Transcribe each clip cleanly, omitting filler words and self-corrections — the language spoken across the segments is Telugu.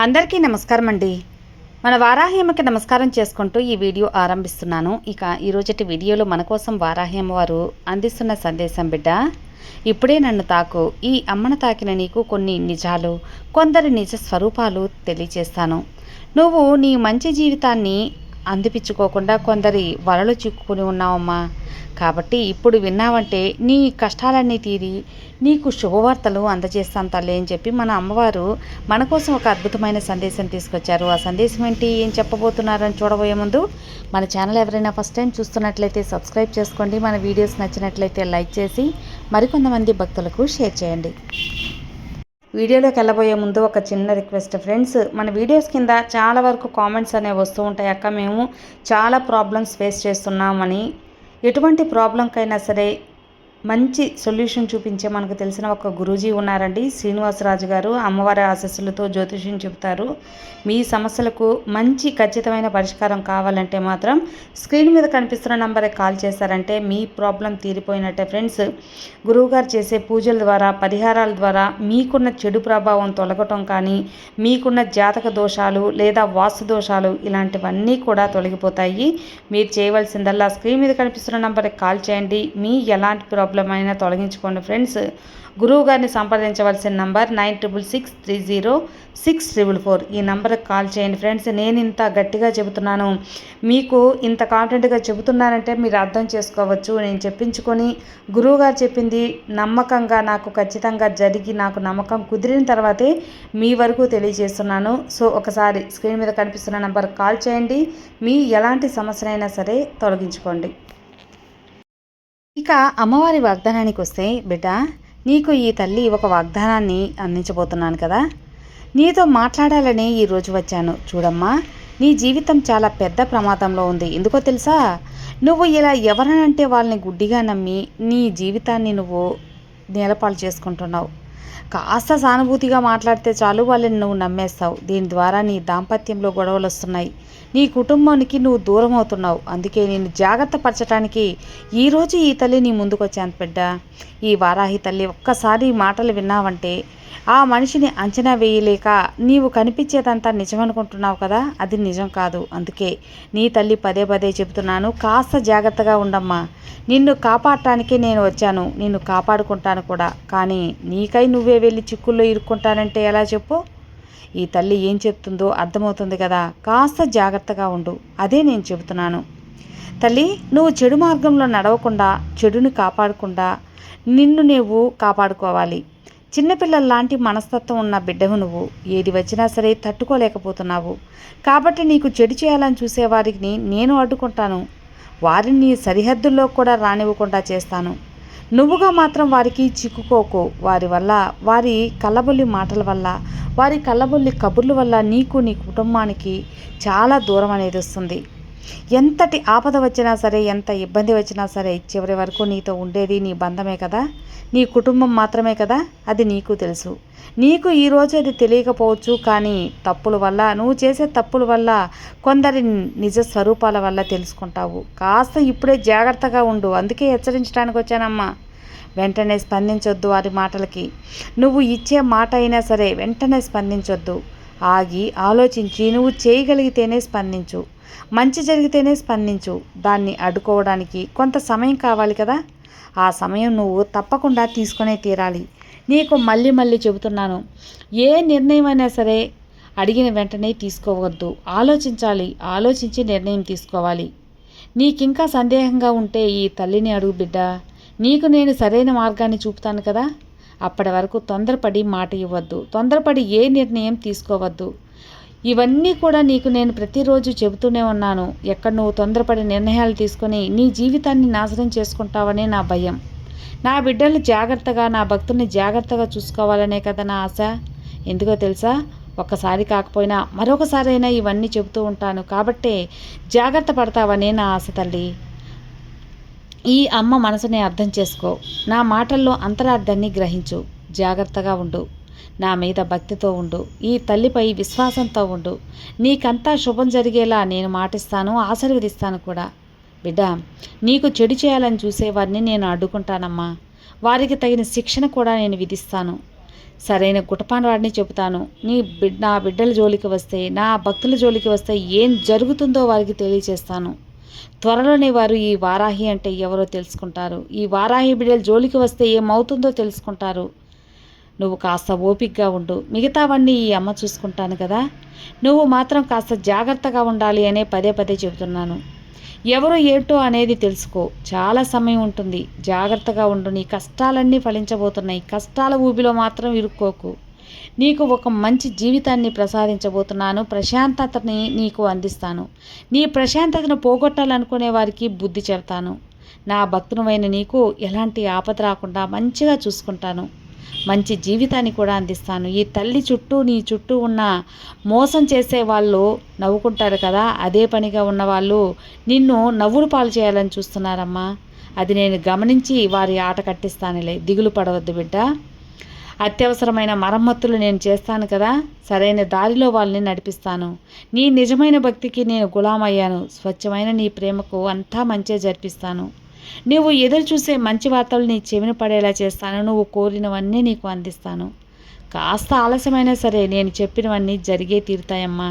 అందరికీ నమస్కారం అండి. మన వారాహ్యమ్మకి నమస్కారం చేసుకుంటూ ఈ వీడియో ఆరంభిస్తున్నాను. ఇక ఈరోజటి వీడియోలో మన కోసం వారాహ్యమ్మ వారు అందిస్తున్న సందేశం, బిడ్డ ఇప్పుడే నన్ను తాకు, ఈ అమ్మను తాకిన నీకు కొన్ని నిజాలు, కొందరి నిజ స్వరూపాలు తెలియచేస్తాను. నువ్వు నీ మంచి జీవితాన్ని అందిపించుకోకుండా కొందరి వలలో చిక్కుకుని ఉన్నావమ్మా. కాబట్టి ఇప్పుడు విన్నావంటే నీ కష్టాలన్నీ తీరి నీకు శుభవార్తలు అందజేస్తాను తల్లి అని చెప్పి మన అమ్మవారు మన కోసం ఒక అద్భుతమైన సందేశం తీసుకొచ్చారు. ఆ సందేశం ఏంటి, ఏం చెప్పబోతున్నారని చూడబోయే ముందు మన ఛానల్ ఎవరైనా ఫస్ట్ టైం చూస్తున్నట్లయితే సబ్స్క్రైబ్ చేసుకోండి. మన వీడియోస్ నచ్చినట్లయితే లైక్ చేసి మరికొంతమంది భక్తులకు షేర్ చేయండి. వీడియోలోకి వెళ్ళబోయే ముందు ఒక చిన్న రిక్వెస్ట్ ఫ్రెండ్స్, మన వీడియోస్ కింద చాలా వరకు కామెంట్స్ అనేవి వస్తూ ఉంటాయి. అక్క మేము చాలా ప్రాబ్లమ్స్ ఫేస్ చేస్తున్నామని, ఎటువంటి ప్రాబ్లంకైనా సరే మంచి సొల్యూషన్ చూపించే మనకు తెలిసిన ఒక గురూజీ ఉన్నారండి, శ్రీనివాసరాజు గారు. అమ్మవారి ఆశీస్సులతో జ్యోతిష్యం చెబుతారు. మీ సమస్యలకు మంచి ఖచ్చితమైన పరిష్కారం కావాలంటే మాత్రం స్క్రీన్ మీద కనిపిస్తున్న నంబర్కి కాల్ చేశారంటే మీ ప్రాబ్లం తీరిపోయినట్టే ఫ్రెండ్స్. గురువుగారు చేసే పూజల ద్వారా, పరిహారాల ద్వారా మీకున్న చెడు ప్రభావం తొలగటం కానీ, మీకున్న జాతక దోషాలు లేదా వాస్తు దోషాలు ఇలాంటివన్నీ కూడా తొలగిపోతాయి. మీరు చేయవలసిందల్లా స్క్రీన్ మీద కనిపిస్తున్న నంబర్కి కాల్ చేయండి. మీ ఎలాంటి ప్రాబ్లం అయినా తొలగించుకోండి ఫ్రెండ్స్. గురువు గారిని సంప్రదించవలసిన నంబర్ 9663064444. ఈ నంబర్కి కాల్ చేయండి ఫ్రెండ్స్. నేను ఇంత గట్టిగా చెబుతున్నాను, మీకు ఇంత కాన్ఫిడెంట్గా చెబుతున్నానంటే మీరు అర్థం చేసుకోవచ్చు. నేను చెప్పించుకొని గురువుగారు చెప్పింది నమ్మకంగా నాకు ఖచ్చితంగా జరిగి నాకు నమ్మకం కుదిరిన తర్వాతే మీ వరకు తెలియజేస్తున్నాను. సో ఒకసారి స్క్రీన్ మీద కనిపిస్తున్న నంబర్కి కాల్ చేయండి. మీ ఎలాంటి సమస్యనైనా సరే తొలగించుకోండి. ఇక అమ్మవారి వాగ్దానానికి వస్తే, బిడ్డ నీకు ఈ తల్లి ఒక వాగ్దానాన్ని అందించబోతున్నాను కదా. నీతో మాట్లాడాలని ఈరోజు వచ్చాను. చూడమ్మా, నీ జీవితం చాలా పెద్ద ప్రమాదంలో ఉంది. ఎందుకో తెలుసా? నువ్వు ఇలా ఎవరనంటే వాళ్ళని గుడ్డిగా నమ్మి నీ జీవితాన్ని నువ్వు నేలపాలు చేసుకుంటున్నావు. కాస్త సానుభూతిగా మాట్లాడితే చాలు వాళ్ళని నువ్వు నమ్మేస్తావు. దీని ద్వారా నీ దాంపత్యంలో గొడవలు వస్తున్నాయి. నీ కుటుంబానికి నువ్వు దూరం అవుతున్నావు. అందుకే నేను జాగ్రత్త పరచడానికి ఈరోజు ఈ తల్లి నీ ముందుకు వచ్చాను బిడ్డ. ఈ వారాహి తల్లి ఒక్కసారి ఈ మాటలు విన్నావంటే ఆ మనిషిని అంచనా వేయలేక నీవు కనిపించేదంతా నిజమనుకుంటున్నావు కదా, అది నిజం కాదు. అందుకే నీ తల్లి పదే పదే చెబుతున్నాను, కాస్త జాగ్రత్తగా ఉండమ్మా. నిన్ను కాపాడటానికే నేను వచ్చాను, నిన్ను కాపాడుకుంటాను కూడా. కానీ నీకై నువ్వే వెళ్ళి చిక్కుల్లో ఇరుక్కుంటానంటే ఎలా చెప్పు? ఈ తల్లి ఏం చెప్తుందో అర్థమవుతుంది కదా, కాస్త జాగ్రత్తగా ఉండు. అదే నేను చెబుతున్నాను. తల్లి, నువ్వు చెడు మార్గంలో నడవకుండా, చెడుని కాపాడకుండా నిన్ను నువ్వు కాపాడుకోవాలి. చిన్నపిల్లల్లాంటి మనస్తత్వం ఉన్న బిడ్డవు నువ్వు. ఏది వచ్చినా సరే తట్టుకోలేకపోతున్నావు. కాబట్టి నీకు చెడు చేయాలని చూసేవారికి నేను అడ్డుకుంటాను. వారిని సరిహద్దుల్లో కూడా రానివ్వకుండా చేస్తాను. నువ్వుగా మాత్రం వారికి చిక్కుకోకు. వారి కల్లబొల్లి మాటల వల్ల, వారి కల్లబొల్లి కబుర్ల వల్ల నీకు, నీ కుటుంబానికి చాలా దూరం అనేది వస్తుంది. ఎంతటి ఆపద వచ్చినా సరే, ఎంత ఇబ్బంది వచ్చినా సరే, చివరి వరకు నీతో ఉండేది నీ బంధమే కదా, నీ కుటుంబం మాత్రమే కదా. అది నీకు తెలుసు. నీకు ఈరోజు అది తెలియకపోవచ్చు. కానీ తప్పుల వల్ల, నువ్వు చేసే తప్పుల వల్ల, కొందరి నిజ స్వరూపాల వల్ల తెలుసుకుంటావు. కాస్త ఇప్పుడే జాగ్రత్తగా ఉండు. అందుకే హెచ్చరించడానికి వచ్చానమ్మా. వెంటనే స్పందించొద్దు వారి మాటలకి. నువ్వు ఇచ్చే మాట అయినా సరే వెంటనే స్పందించొద్దు. ఆగి ఆలోచించి నువ్వు చేయగలిగితేనే స్పందించు. మంచి జరిగితేనే స్పందించు. దాన్ని అడ్డుకోవడానికి కొంత సమయం కావాలి కదా. ఆ సమయం నువ్వు తప్పకుండా తీసుకునే తీరాలి. నీకు మళ్ళీ మళ్ళీ చెబుతున్నాను, ఏ నిర్ణయం అయినా సరే అడిగిన వెంటనే తీసుకోవద్దు. ఆలోచించాలి. ఆలోచించి నిర్ణయం తీసుకోవాలి. నీకింకా సందేహంగా ఉంటే ఈ తల్లిని అడుగు బిడ్డ. నీకు నేను సరైన మార్గాన్ని చూపుతాను కదా. అప్పటి వరకు తొందరపడి మాట ఇవ్వద్దు. తొందరపడి ఏ నిర్ణయం తీసుకోవద్దు. ఇవన్నీ కూడా నీకు నేను ప్రతిరోజు చెబుతూనే ఉన్నాను. ఎక్కడ నువ్వు తొందరపడి నిర్ణయాలు తీసుకొని నీ జీవితాన్ని నాశనం చేసుకుంటావనే నా భయం. నా బిడ్డల్ని జాగ్రత్తగా, నా భక్తుల్ని జాగ్రత్తగా చూసుకోవాలనే కదా నా ఆశ. ఎందుకో తెలుసా? ఒక్కసారి కాకపోయినా మరొకసారైనా ఇవన్నీ చెబుతూ ఉంటాను. కాబట్టే జాగ్రత్త పడతావనే నా ఆశ తల్లి. ఈ అమ్మ మనసుని అర్థం చేసుకో. నా మాటల్లో అంతరార్థాన్ని గ్రహించు. జాగ్రత్తగా ఉండు. నా మీద భక్తితో ఉండు. ఈ తల్లిపై విశ్వాసంతో ఉండు. నీకంతా శుభం జరిగేలా నేను మాటిస్తాను, ఆశీర్వదిస్తాను కూడా. బిడ్డ, నీకు చెడు చేయాలని చూసేవారిని నేను అడ్డుకుంటానమ్మా. వారికి తగిన శిక్షణ కూడా నేను విధిస్తాను. సరైన గుటపానవాడిని చెబుతాను. నా బిడ్డల జోలికి వస్తే, నా భక్తుల జోలికి వస్తే ఏం జరుగుతుందో వారికి తెలియచేస్తాను. త్వరలోనే వారు ఈ వారాహి అంటే ఎవరో తెలుసుకుంటారు. ఈ వారాహి బిడ్డల జోలికి వస్తే ఏమవుతుందో తెలుసుకుంటారు. నువ్వు కాస్త ఓపికగా ఉండు. మిగతావన్నీ ఈ అమ్మ చూసుకుంటాను కదా. నువ్వు మాత్రం కాస్త జాగ్రత్తగా ఉండాలి అనే పదే పదే చెబుతున్నాను. ఎవరో ఏంటో అనేది తెలుసుకో. చాలా సమయం ఉంటుంది. జాగ్రత్తగా ఉండు. నీ కష్టాలన్నీ ఫలించబోతున్నాయి. కష్టాల ఊబిలో మాత్రం ఇరుక్కోకు. నీకు ఒక మంచి జీవితాన్ని ప్రసాదించబోతున్నాను. ప్రశాంతతని నీకు అందిస్తాను. నీ ప్రశాంతతను పోగొట్టాలనుకునే వారికి బుద్ధి చెబుతాను. నా భక్తునమైన నీకు ఎలాంటి ఆపద రాకుండా మంచిగా చూసుకుంటాను. మంచి జీవితాన్ని కూడా అందిస్తాను. ఈ తల్లి చుట్టూ, నీ చుట్టూ ఉన్న మోసం చేసే వాళ్ళు నవ్వుకుంటారు కదా, అదే పనిగా ఉన్నవాళ్ళు నిన్ను నవ్వులు పాలు చేయాలని చూస్తున్నారమ్మా. అది నేను గమనించి వారి ఆట కట్టిస్తానులే. దిగులు పడవద్దు బిడ్డ. అత్యవసరమైన మరమ్మతులు నేను చేస్తాను కదా. సరైన దారిలో వాళ్ళని నడిపిస్తాను. నీ నిజమైన భక్తికి నేను గులామయ్యాను. స్వచ్ఛమైన నీ ప్రేమకు అంతా మంచే జరిపిస్తాను. నువ్వు ఎదురు చూసే మంచి వార్తలు నీ చెవిన పడేలా చేస్తాను. నువ్వు కోరినవన్నీ నీకు అందిస్తాను. కాస్త ఆలస్యమైనా సరే నేను చెప్పినవన్నీ జరిగే తీరుతాయమ్మా.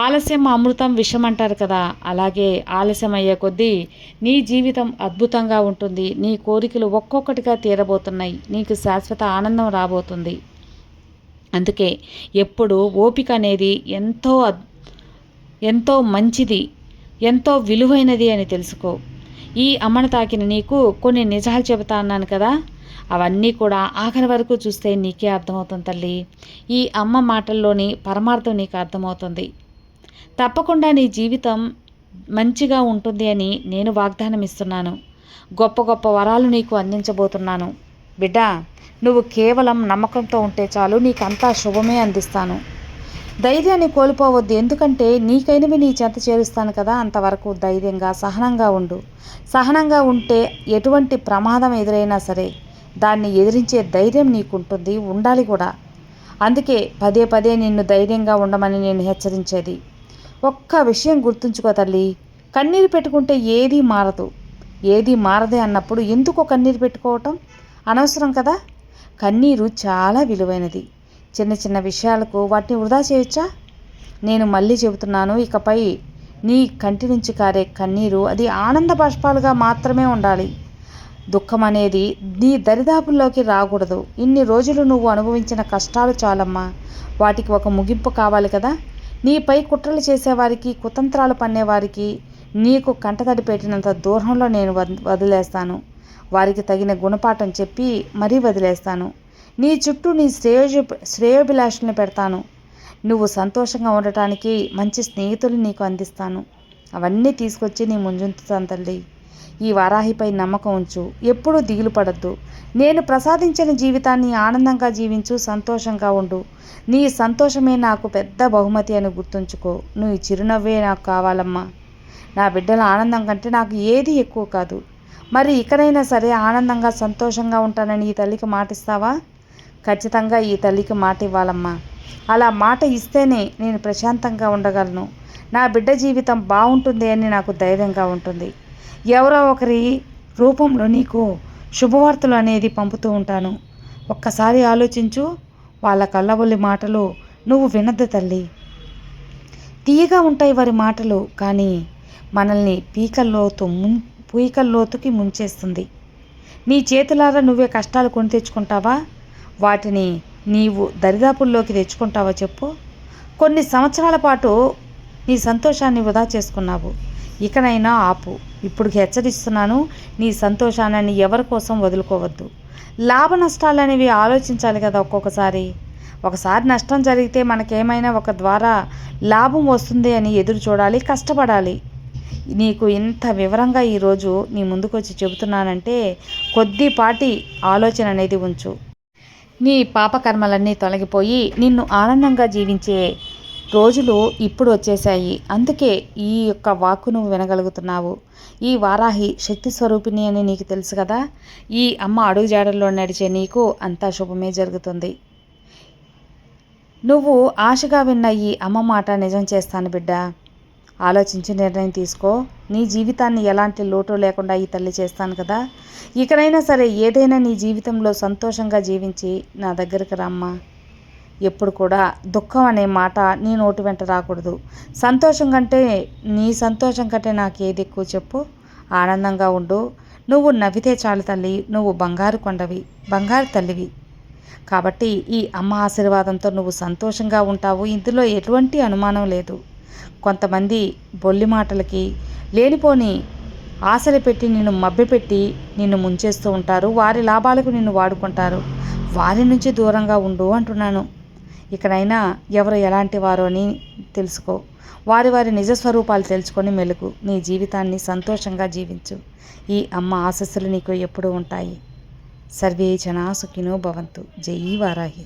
ఆలస్యం అమృతం విషం అంటారు కదా, అలాగే ఆలస్యం అయ్యే కొద్దీ నీ జీవితం అద్భుతంగా ఉంటుంది. నీ కోరికలు ఒక్కొక్కటిగా తీరబోతున్నాయి. నీకు శాశ్వత ఆనందం రాబోతుంది. అందుకే ఎప్పుడు ఓపిక అనేది ఎంతో మంచిది, ఎంతో విలువైనది అని తెలుసుకో. ఈ అమ్మను తాకిన నీకు కొన్ని నిజాలు చెబుతా అన్నాను కదా, అవన్నీ కూడా ఆఖరి వరకు చూస్తే నీకే అర్థమవుతుంది తల్లి. ఈ అమ్మ మాటల్లోని పరమార్థం నీకు అర్థమవుతుంది. తప్పకుండా నీ జీవితం మంచిగా ఉంటుంది అని నేను వాగ్దానం ఇస్తున్నాను. గొప్ప గొప్ప వరాలు నీకు అందించబోతున్నాను. బిడ్డ, నువ్వు కేవలం నమ్మకంతో ఉంటే చాలు. నీకంతా శుభమే అందిస్తాను. ధైర్యాన్ని కోల్పోవద్దు. ఎందుకంటే నీకైనవి నీ చెంత చేరుస్తాను కదా. అంతవరకు ధైర్యంగా సహనంగా ఉండు. సహనంగా ఉంటే ఎటువంటి ప్రమాదం ఎదురైనా సరే దాన్ని ఎదిరించే ధైర్యం నీకుంటుంది, ఉండాలి కూడా. అందుకే పదే పదే నిన్ను ధైర్యంగా ఉండమని నేను హెచ్చరించేది. ఒక్క విషయం గుర్తుంచుకో తల్లి. కన్నీరు పెట్టుకుంటే ఏదీ మారదు. ఏదీ మారదే అన్నప్పుడు ఎందుకు కన్నీరు పెట్టుకోవటం అనవసరం కదా. కన్నీరు చాలా విలువైనది. చిన్న చిన్న విషయాలకు వాటిని వృధా చేయొచ్చా? నేను మళ్ళీ చెబుతున్నాను, ఇకపై నీ కంటి నుంచి కారే కన్నీరు అది ఆనంద బాష్పాలుగా మాత్రమే ఉండాలి. దుఃఖం అనేది నీ దరిదాపుల్లోకి రాకూడదు. ఇన్ని రోజులు నువ్వు అనుభవించిన కష్టాలు చాలమ్మా. వాటికి ఒక ముగింపు కావాలి కదా. నీపై కుట్రలు చేసేవారికి, కుతంత్రాలు పన్నేవారికి నీకు కంటతడి పెట్టినంత దూరంలో నేను వదిలేస్తాను. వారికి తగిన గుణపాఠం చెప్పి మరీ వదిలేస్తాను. నీ చుట్టూ నీ శ్రేయోభిలాషుల్ని పెడతాను. నువ్వు సంతోషంగా ఉండటానికి మంచి స్నేహితులు నీకు అందిస్తాను. అవన్నీ తీసుకొచ్చి నీ ముందుంచుతాను తల్లి. ఈ వారాహిపై నమ్మకం ఉంచు. ఎప్పుడూ దిగులు పడద్దు. నేను ప్రసాదించిన జీవితాన్ని ఆనందంగా జీవించు, సంతోషంగా ఉండు. నీ సంతోషమే నాకు పెద్ద బహుమతి అని గుర్తుంచుకో. నువ్వు చిరునవ్వే నాకు కావాలమ్మా. నా బిడ్డల ఆనందం కంటే నాకు ఏది ఎక్కువ కాదు. మరి ఇకనైనా సరే ఆనందంగా సంతోషంగా ఉంటానని ఈ తల్లికి మాటిస్తావా? ఖచ్చితంగా ఈ తల్లికి మాట ఇవ్వాలమ్మా. అలా మాట ఇస్తేనే నేను ప్రశాంతంగా ఉండగలను. నా బిడ్డ జీవితం బాగుంటుంది అని నాకు ధైర్యంగా ఉంటుంది. ఎవరో ఒకరి రూపంలో నీకు శుభవార్తలు అనేది పంపుతూ ఉంటాను. ఒక్కసారి ఆలోచించు. వాళ్ళ కళ్ళబొల్లి మాటలు నువ్వు వినద్దు తల్లి. తీయగా ఉంటాయి వారి మాటలు, కానీ మనల్ని పీకల్లోతుకి ముంచేస్తుంది. నీ చేతులారా నువ్వే కష్టాలు కొని తెచ్చుకుంటావా? వాటిని నీవు దరిదాపుల్లోకి తెచ్చుకుంటావా చెప్పు? కొన్ని సంవత్సరాల పాటు నీ సంతోషాన్ని వృధా చేసుకున్నావు. ఇకనైనా ఆపు. ఇప్పుడు హెచ్చరిస్తున్నాను, నీ సంతోషాన్ని ఎవరి కోసం వదులుకోవద్దు. లాభ నష్టాలు అనేవి ఆలోచించాలి కదా. ఒకసారి నష్టం జరిగితే మనకేమైనా ఒక ద్వారా లాభం వస్తుంది అని ఎదురు చూడాలి, కష్టపడాలి. నీకు ఇంత వివరంగా ఈరోజు నీ ముందుకు వచ్చి చెబుతున్నానంటే కొద్దిపాటి ఆలోచన అనేది ఉంచు. నీ పాపకర్మలన్నీ తొలగిపోయి నిన్ను ఆనందంగా జీవించే రోజులు ఇప్పుడు వచ్చేసాయి. అందుకే ఈ యొక్క వాక్కు నువ్వు వినగలుగుతున్నావు. ఈ వారాహి శక్తి స్వరూపిణి అని నీకు తెలుసు కదా. ఈ అమ్మ అడుగుజాడల్లో నడిచే నీకు అంతా శుభమే జరుగుతుంది. నువ్వు ఆశగా విన్న ఈ అమ్మ మాట నిజం చేస్తాను బిడ్డ. ఆలోచించి నిర్ణయం తీసుకో. నీ జీవితాన్ని ఎలాంటి లోటు లేకుండా ఈ తల్లి చేస్తాను కదా. ఇకనైనా సరే ఏదైనా నీ జీవితంలో సంతోషంగా జీవించి నా దగ్గరికి రమ్మా. ఎప్పుడు కూడా దుఃఖం అనే మాట నీ నోటి వెంట రాకూడదు. సంతోషం కంటే నీ సంతోషం కంటే నాకు ఏది ఎక్కువ చెప్పు. ఆనందంగా ఉండు. నువ్వు నవ్వితే చాలు తల్లి, నువ్వు బంగారు కొండవి, బంగారు తల్లివి. కాబట్టి ఈ అమ్మ ఆశీర్వాదంతో నువ్వు సంతోషంగా ఉంటావు. ఇందులో ఎటువంటి అనుమానం లేదు. కొంతమంది బొల్లి మాటలకి లేనిపోని ఆశలు పెట్టి నిన్ను మభ్యపెట్టి నిన్ను ముంచేస్తూ ఉంటారు. వారి లాభాలకు నిన్ను వాడుకుంటారు. వారి నుంచి దూరంగా ఉండు అంటున్నాను. ఇకనైనా ఎవరు ఎలాంటి వారో అని తెలుసుకో. వారి వారి నిజస్వరూపాలు తెలుసుకొని మెలుగు. నీ జీవితాన్ని సంతోషంగా జీవించు. ఈ అమ్మ ఆశీస్సులు నీకు ఎప్పుడూ ఉంటాయి. సర్వే జనా సుఖినో భవంతు. జై వారాహి.